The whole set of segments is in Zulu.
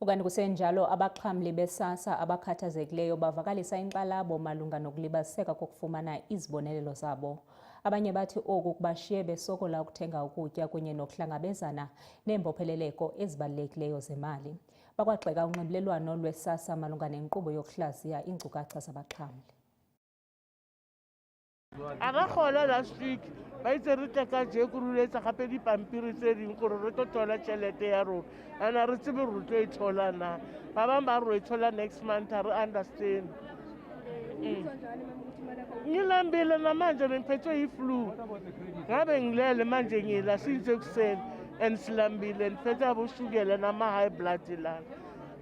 Ukanti kusenjalo abaxhamli besasa abakhathazekileyo bavakalisa inkxalabo malunga nokulibaziseka kokufumana izibonelelo zabo. Abanye bathi oku kubashiye besokola ukuthenga ukutya kunye nokuhlangabezana neembopheleleko ezibalulekileyo zemali. Bakwagxeka unxibelelwano lwesasa malunga nenkqubo yokuhlaziya iinkcukacha zabaxhamli. Akakgola last week ba itse re teka je go ruletsa gape dipampiri tse ding gore re tlo thola tšhelete ya rona ana re tsebe re tlo e thola na ba bang ba re e thola next month re understand ngilambile namanje ngiphethwe yi-flu ngabe ngilele manje ngila since ekuseni and silambile ndiphethwe aboshukela nama-high blood lana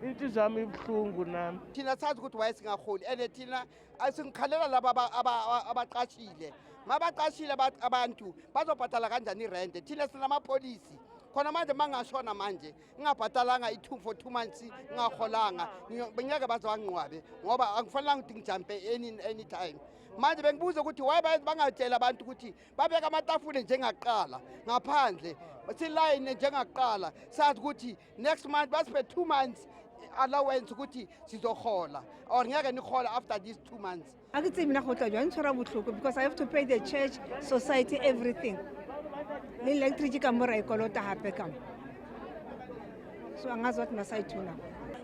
into zami ibuhlungu nami thina sazi ukuthi wayesingakhoni and thina asingikhalela laba abaqashile mabaqashile abantu bazobhatala kanjani irente thina sinamapolisi khona manje mangashona manje ngingabhatalanga i-2 for 2 months ngingakholanga ngeke bazwanqwabe ngoba akufanelanga ukuthi ngijampe anytime manje bengibuza ukuthi why bangatshela abantu ukuthi babeka amatafule njengaqala ngaphandle silayine njengaqala sazi ukuthi next month basiphe 2 months allowance ukuthi sizohola or ngeke nikhola after these 2 months. Akitse mina go tla jwa ntshora botlhoko because I have to pay the church, society, everything. Le electricity ka mora ikolota hape kam. So angazi what masayithuna.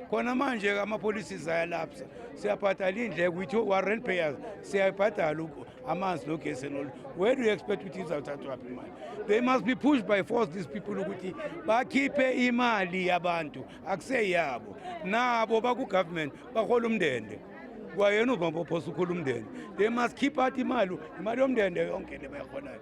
Khona manje amapolisi zayalapsa siyabhatala indleko ukuthi warrant payers siyabhatala amanzi nogesi nolo. Where do you expect ukuthi izawuthathwa phi imali? They must be pushed by force these people ukuthi bakhiphe imali yabantu akuseyabo nabo baku government bahola umndende kwayena ubamba ophosa ukhula umndende. They must keep out imali yomndende yonke le bayikhonayo.